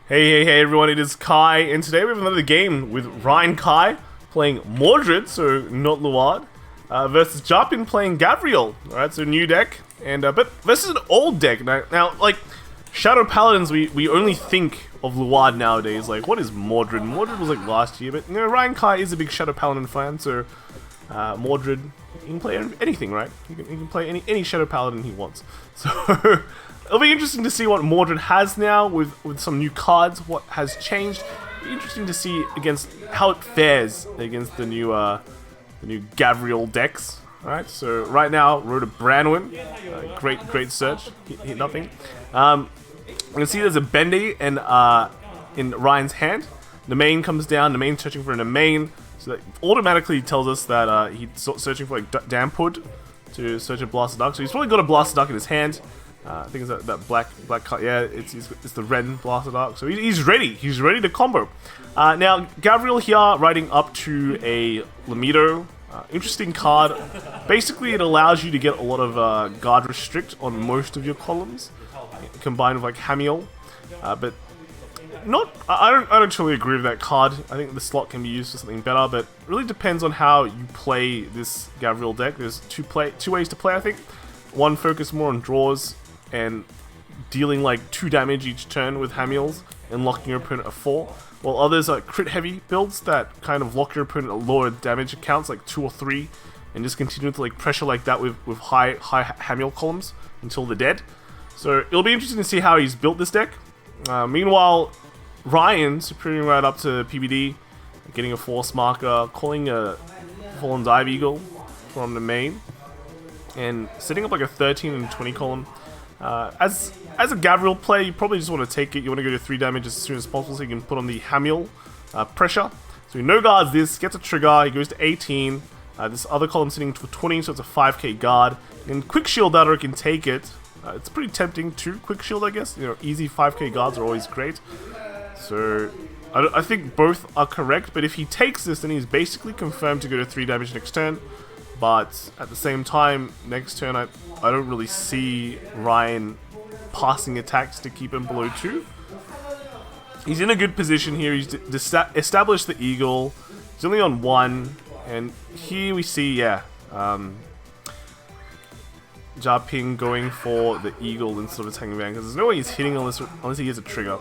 Hey everyone, it is Kai, and today we have another game with Ryan Kai playing Mordred, so not Luard, versus GIAPIN playing Gavrail. Alright, so new deck, and but this is an old deck. Now like, Shadow Paladins, we only think of Luard nowadays. Like, what is Mordred? Mordred was like last year, but you know, Ryan Kai is a big Shadow Paladin fan, so Mordred, he can play anything, right? He can play any Shadow Paladin he wants. So it'll be interesting to see what Mordred has now with some new cards, what has changed. It'll be interesting to see against how it fares against the new Gavrail decks. Alright, so right now, Road to Branwyn. Great search. Hit nothing. You can see there's a Bendy in Ryan's hand. The main comes down, the main searching for a main. So that automatically tells us that he's searching for like Dampwood to search a Blaster Duck. So he's probably got a Blaster Duck in his hand. I think it's that black card. Yeah, it's the red Blaster Duck. So he's ready. He's ready to combo. Now Gavrail here riding up to a Lamido. Interesting card. Basically, it allows you to get a lot of guard restrict on most of your columns, combined with like Hamiel. But I don't truly agree with that card. I think the slot can be used for something better, but it really depends on how you play this Gavrail deck. There's two ways to play, I think. One focus more on draws and dealing like 2 damage each turn with Hamiels and locking your opponent at 4. While others are crit heavy builds that kind of lock your opponent at lower damage counts, like 2 or 3, and just continue to like pressure like that with high Hamiel columns until they're dead. So it'll be interesting to see how he's built this deck. Meanwhile, Ryan superior right up to PBD, getting a force marker, calling a Fallen Dive Eagle from the main, and setting up like a 13 and 20 column. As a Gavrail play, you probably just want to take it. You want to go to 3 damage as soon as possible so you can put on the Hamiel pressure. So he no guards this, gets a trigger, he goes to 18. This other column sitting for 20, so it's a 5k guard. And Quick Shield Data can take it. It's pretty tempting to Quick Shield, I guess. You know, easy 5k guards are always great. So I think both are correct, but if he takes this, then he's basically confirmed to go to 3 damage next turn. But at the same time, next turn I don't really see Ryan passing attacks to keep him below 2. He's in a good position here. He's established the Eagle. He's only on 1, and here we see, yeah, GIAPIN going for the Eagle instead of attacking Vanguard, because there's no way he's hitting unless he gets a trigger.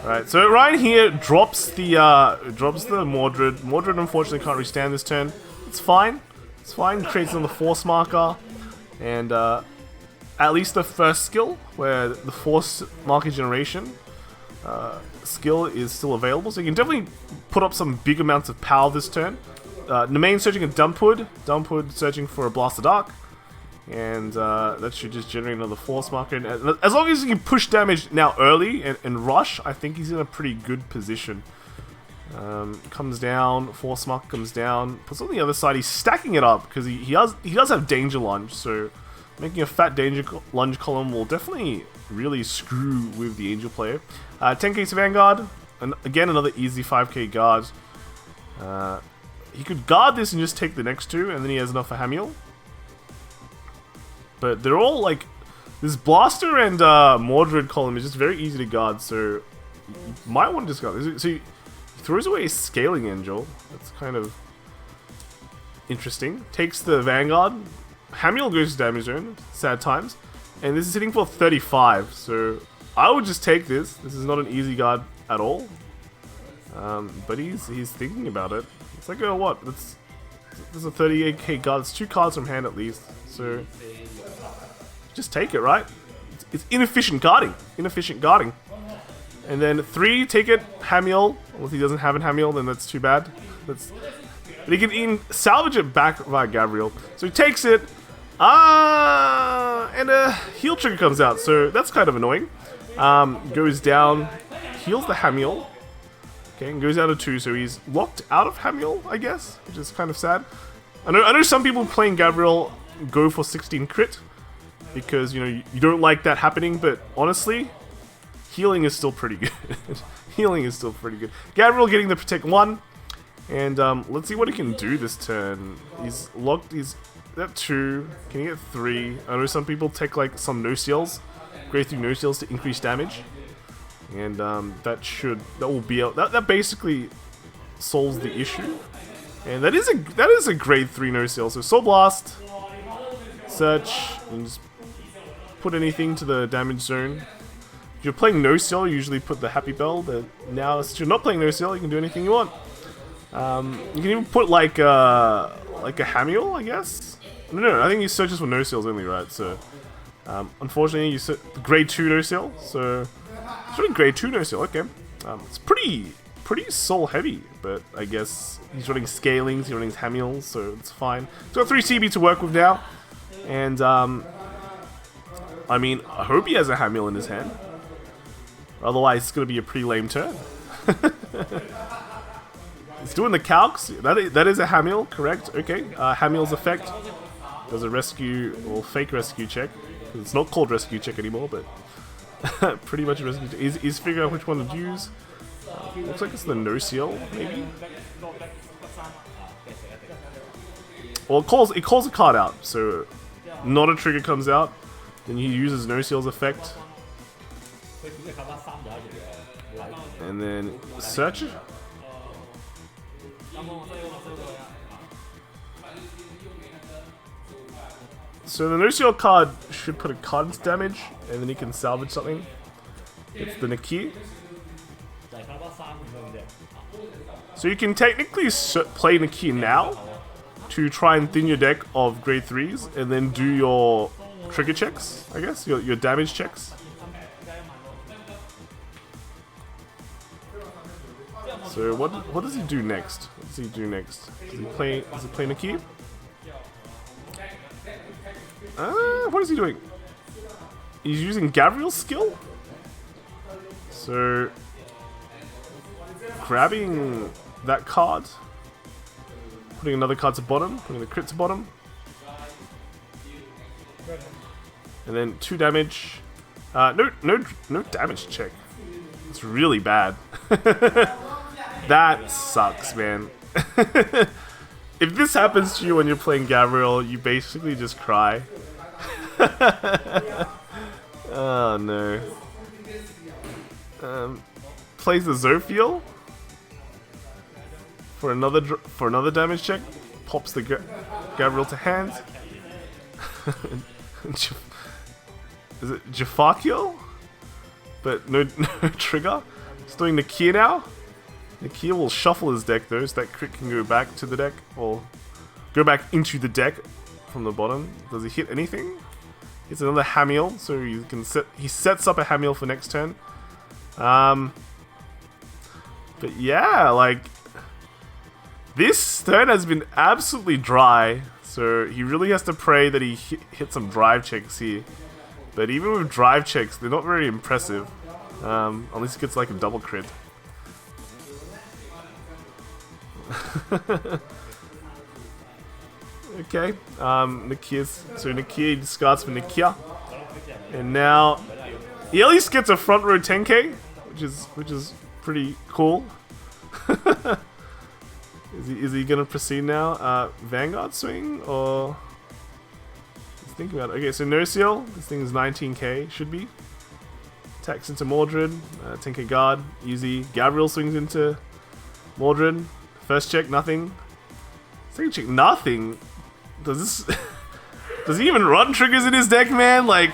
Alright, so Ryan here drops the Mordred. Mordred unfortunately can't withstand this turn. It's fine. It's fine. Creates on the force marker, and at least the first skill, where the force marker generation skill is still available, so you can definitely put up some big amounts of power this turn. Nemain searching a Dampwood searching for a Blaster Dark, and that should just generate another force marker. And as long as you can push damage now early and rush, I think he's in a pretty good position. Comes down, force mark comes down, puts on the other side. He's stacking it up because he does have danger lunge, so making a fat danger lunge column will definitely really screw with the angel player. 10k to Vanguard, and again another easy 5k guard. He could guard this and just take the next 2, and then he has enough for Hamiel. But they're all like, this Blaster and Mordred column is just very easy to guard, so you might want to discard this. So he throws away his Scaling Angel. That's kind of interesting. Takes the Vanguard. Hamiel goes to damage zone. Sad times. And this is hitting for 35. So I would just take this. This is not an easy guard at all. But he's thinking about it. It's like, oh, what? That's a 38k guard. It's 2 cards from hand at least. So just take it, right? It's inefficient guarding. Inefficient guarding. And then 3, take it, Hamiel. Well, if he doesn't have a Hamiel, then that's too bad. But he can even salvage it back via Gavrail. So he takes it, and a heal trigger comes out, so that's kind of annoying. Goes down, heals the Hamiel. Okay, and goes down to 2, so he's locked out of Hamiel, I guess, which is kind of sad. I know some people playing Gavrail go for 16 crit, because, you know, you don't like that happening, but honestly, healing is still pretty good. Healing is still pretty good. Gavrail getting the Protect 1. And let's see what he can do this turn. He's locked, he's at 2. Can he get 3? I know some people take like some no-steals. Go through no-steals to increase damage. And that will be that basically solves the issue. And that is a grade 3 no seal. So Soul Blast, Search, and just put anything to the damage zone. If you're playing no seal, you usually put the Happy Bell, but now since you're not playing no seal, you can do anything you want. You can even put like a Hamiel, I guess. No, I think he searches for no seals only, right? So unfortunately, you set grade 2 no seal. So it's really grade 2 no seal. Okay, it's pretty soul heavy, but I guess he's running scalings, he's running Hamiels, so it's fine. He's got 3 CB to work with now, and I mean, I hope he has a Hamiel in his hand. Otherwise, it's gonna be a pretty lame turn. It's doing the calcs. That is a Hamiel, correct? Okay. Hamiel's effect does a rescue or fake rescue check. It's not called rescue check anymore, but pretty much a rescue check. He's figuring out which one to use. Looks like it's the no seal, maybe. Well, it calls a card out, so not a trigger comes out. Then he uses no seal's effect, and then search. So the no seal card should put a card into damage, and then he can salvage something. It's the Nikki. So you can technically play Nikki now to try and thin your deck of grade 3s, and then do your trigger checks, I guess, your damage checks. So what does he do next? What does he do next? Does he play Nikki? What is he doing? He's using Gavrail's skill? So grabbing that card, putting another card to bottom, putting the crit to bottom, and then 2 damage. No damage check. It's really bad. That sucks, man. If this happens to you when you're playing Gavrail, you basically just cry. Oh no. Plays the Zophiel for another damage check. Pops the Gavrail to hand. Is it Jafakio? But no trigger. It's doing Nakia now. Nakia will shuffle his deck though, so that crit can go back to the deck, or go back into the deck from the bottom. Does he hit anything? It's another Hamiel, so he sets up a Hamiel for next turn. But yeah, like, this turn has been absolutely dry, so he really has to pray that he hit some drive checks here. But even with drive checks, they're not very impressive, unless he gets like a double crit. Okay, Nakia discards for Nakia, and now he at least gets a front row 10k, which is pretty cool. Is he gonna proceed now? Vanguard swing, or he's thinking about it. Okay, so no seal. This thing is 19k, should be. Attacks into Mordred, 10k guard, easy. Gavril swings into Mordred. First check, nothing. Second check, nothing. Does he even run triggers in his deck, man? Like,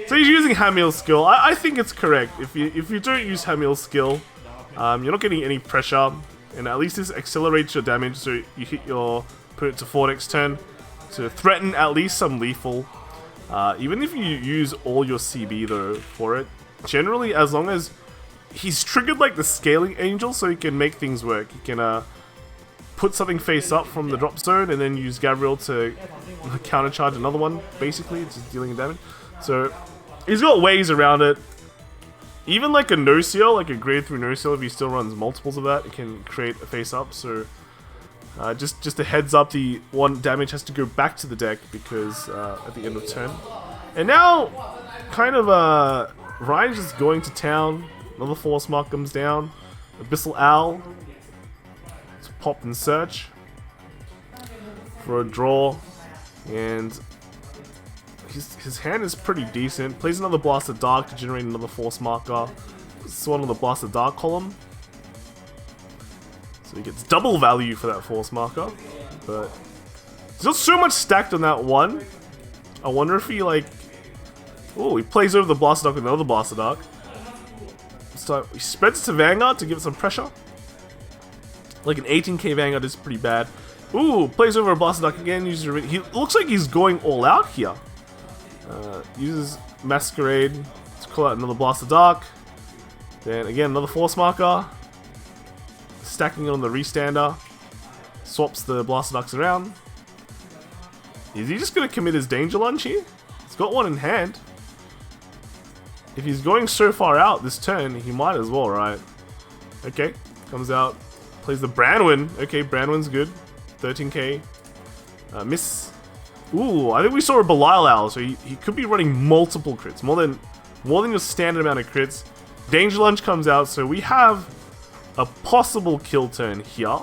so he's using Hamiel's skill. I think it's correct. If you don't use Hamiel's skill, you're not getting any pressure, and at least this accelerates your damage, so you hit your opponent to 4 next turn to threaten at least some lethal. Even if you use all your CB though for it, generally as long as he's triggered like the scaling angel, so he can make things work. He can put something face up from the drop zone and then use Gavrail to countercharge another one, basically, just dealing damage. So he's got ways around it. Even like a no seal, like a grade 3 no seal, if he still runs multiples of that, it can create a face up. So just a heads up, the 1 damage has to go back to the deck because at the end of turn. And now, kind of Ryan's just going to town. Another force mark comes down. Abyssal Owl. Let's pop and search for a draw. And his hand is pretty decent. Plays another Blast of Dark to generate another force marker. It's one on the Blast of Dark column. So he gets double value for that force marker. But there's not so much stacked on that one. I wonder if he like... Oh, he plays over the Blast of Dark with another Blast of Dark. So he spreads to Vanguard to give it some pressure. Like an 18k Vanguard is pretty bad. Ooh, plays over a Blast of Dark again. Uses he looks like he's going all out here. Uses Masquerade to call out another Blast of Dark. Then again another force marker. Stacking it on the restander. Swaps the Blast of Darks around. Is he just gonna commit his Danger Lunge here? He's got one in hand. If he's going so far out this turn, he might as well, right? Okay, comes out, plays the Branwyn. Okay, Branwyn's good. 13k. Miss. Ooh, I think we saw a Belial Owl, so he could be running multiple crits, more than your standard amount of crits. Danger Lunge comes out, so we have a possible kill turn here.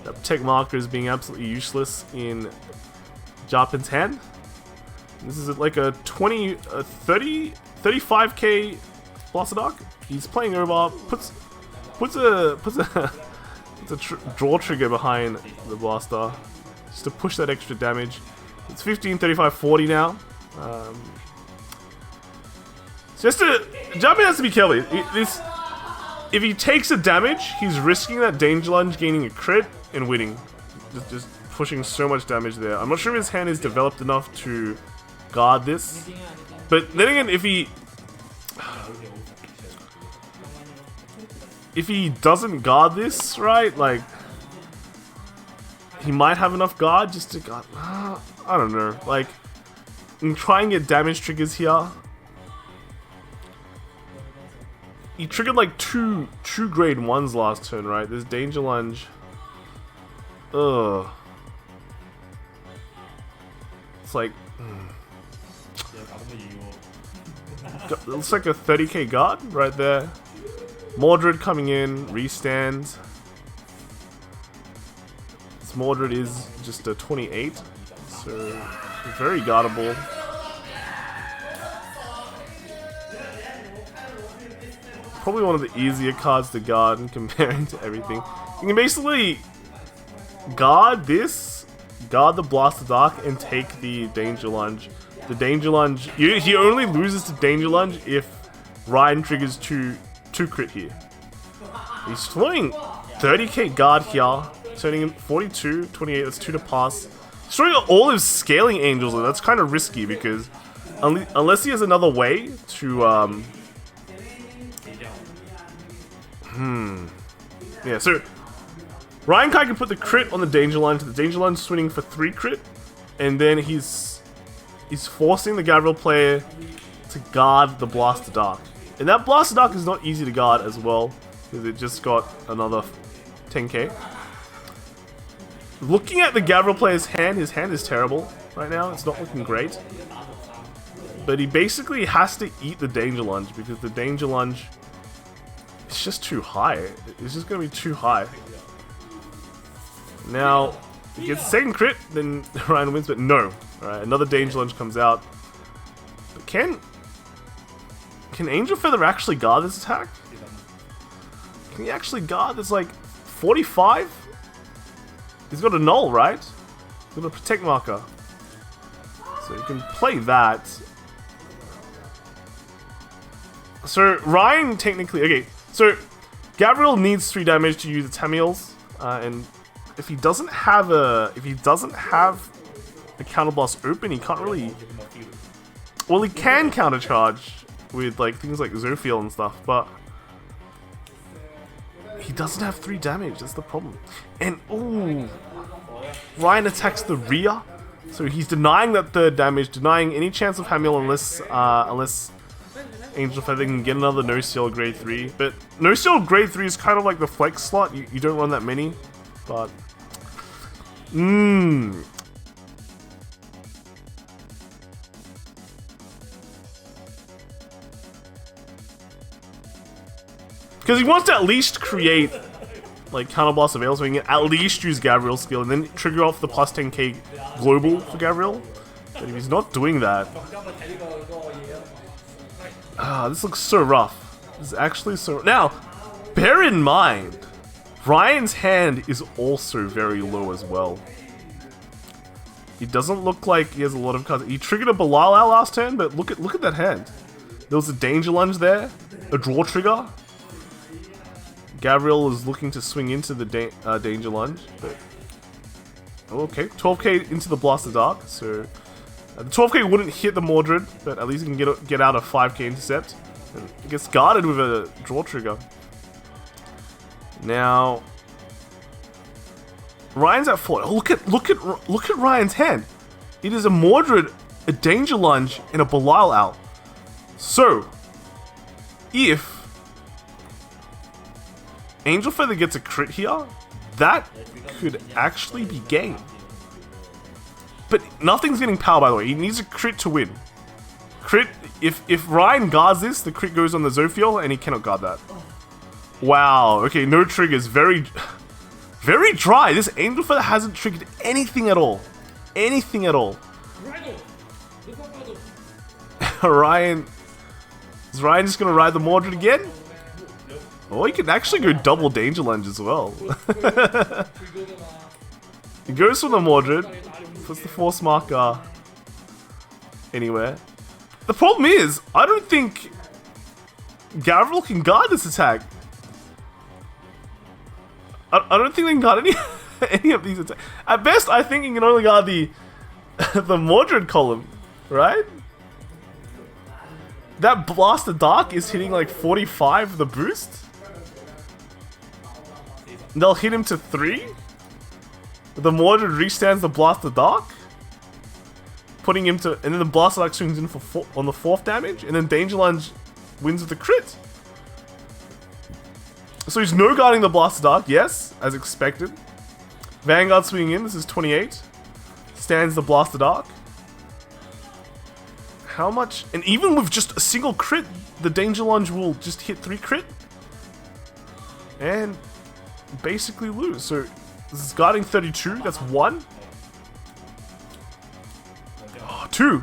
That Protect Marker is being absolutely useless in GIAPIN's hand. This is like a 35k Blast of Dark. He's playing over, puts a draw trigger behind the blaster just to push that extra damage. It's 15, 35, 40 now. GIAPIN has to be careful. If he takes a damage, he's risking that Danger Lunge gaining a crit and winning. Just pushing so much damage there. I'm not sure if his hand is developed enough to guard this. But then again, if he doesn't guard this, right, like, he might have enough guard just to guard. I don't know. Like, and try and get damage triggers here. He triggered like two grade 1s last turn, right? There's Danger Lunge. Ugh. It's like... It looks like a 30k guard right there. Mordred coming in, restand. This Mordred is just a 28, so very guardable. Probably one of the easier cards to guard in comparing to everything. You can basically guard this, guard the Blast of Dark, and take the Danger Lunge. The Danger Lunge, he only loses to Danger Lunge if Ryan triggers two crit here. He's throwing 30k guard here, turning him 42, 28, that's 2 to pass. He's throwing all his Scaling Angels, and that's kind of risky because unless he has another way to yeah, so Ryan Kai can put the crit on the Danger Lunge. The Danger Lunge swinging for 3 crit, and then he's forcing the Gavrail player to guard the Blast of Dark. And that Blast of Dark is not easy to guard as well, because it just got another 10k. Looking at the Gavrail player's hand, his hand is terrible right now. It's not looking great. But he basically has to eat the Danger Lunge, because the Danger Lunge... it's just too high. It's just going to be too high. Now, if he gets the second crit, then Ryan wins, but no. Alright, another Danger Lunge comes out. But can Angel Feather actually guard this attack? Can he actually guard this, like, 45? He's got a null, right? He's got a Protect Marker. So you can play that. So, Ryan technically... okay, so Gavraill needs 3 damage to use its Hamiels, and if he doesn't have the counterblast open, he can't really. Well, he can countercharge with like things like Zophiel and stuff, but he doesn't have 3 damage. That's the problem. And ooh, Ryan attacks the rear, so he's denying that 3rd damage, denying any chance of Hamiel unless Angel Feather can get another No Seal grade 3. But No Seal grade 3 is kind of like the flex slot. You don't run that many. But... because he wants to at least create like counterblast avail, so he can at least use Gavrail's skill and then trigger off the plus 10k global for Gavraill. But if he's not doing that... this looks so rough. This is actually so... Now, bear in mind, Ryan's hand is also very low as well. It doesn't look like he has a lot of cards. He triggered a Belial last turn, but look at that hand. There was a Danger Lunge there, a draw trigger. Gavrail is looking to swing into the Danger Lunge, but... Okay, 12k into the Blast of Dark, so... the 12k wouldn't hit the Mordred, but at least he can get out a 5k intercept. And it gets guarded with a draw trigger. Now... Ryan's at 4. Oh, look at Ryan's hand. It is a Mordred, a Danger Lunge, and a Belial Owl. So, if Angel Feather gets a crit here, that could actually be game. But nothing's getting power, by the way. He needs a crit to win. Crit, if Ryan guards this, the crit goes on the Zophiel, and he cannot guard that. Wow, okay, no triggers. Very dry. This Angel Feather hasn't triggered anything at all. Anything at all. Ryan... Is Ryan just gonna ride the Mordred again? Oh, he can actually go double Danger Lunge as well. He goes for the Mordred, puts the Force Marker anywhere. The problem is, I don't think Gavraill can guard this attack. I don't think they can guard any of these attacks. At best, I think he can only guard the Mordred column, right? That Blast of Dark is hitting like 45 the boost. They'll hit him to 3. The Mordred restands the Blast of Dark, putting him to, and then the Blast of Dark swings in for on the 4th damage, and then Danger Lunge wins with the crit. So he's no guarding the Blast of Dark, yes, as expected. Vanguard swinging in, this is 28. Stands the Blast of Dark. How much? And even with just a single crit, the Danger Lunge will just hit 3 crit. And basically lose. So this is guarding 32, that's 1. Oh, 2.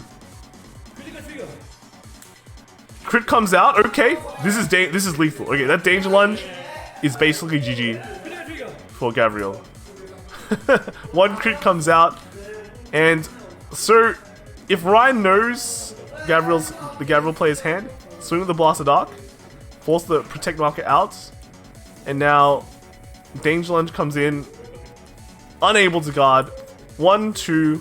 Crit comes out, okay. This is lethal. Okay, that Danger Lunge is basically GG for Gavraill. 1 crit comes out. And so if Ryan knows the Gavrail player's hand, swing with the Blast of Dark, force the Protect marker out, and now Danger Lunge comes in, unable to guard. 1, 2,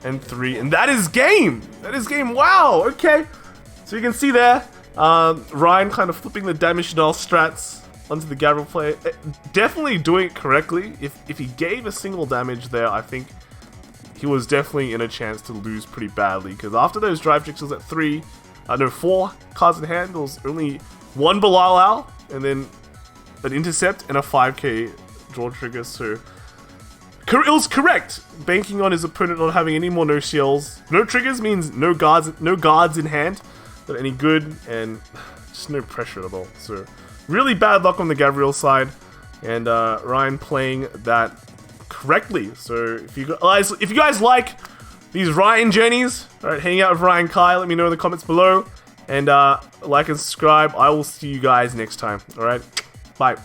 and 3, and that is game! That is game, wow, okay. So you can see there, Ryan kind of flipping the damage denial strats onto the Gavrail player. Definitely doing it correctly. If he gave a single damage there, I think he was definitely in a chance to lose pretty badly, because after those drive triggers at 4 cards in hand, there was only 1 Belial Owl, and then an intercept and a 5k draw trigger, so it was correct, banking on his opponent not having any more no-CLs. No triggers means no guards in hand that are any good, and just no pressure at all. So really bad luck on the Gavraill side, and Ryan playing that correctly. So if you guys like these Ryan journeys, alright, hanging out with Ryan Kai, let me know in the comments below, and like and subscribe. I will see you guys next time. Alright, bye.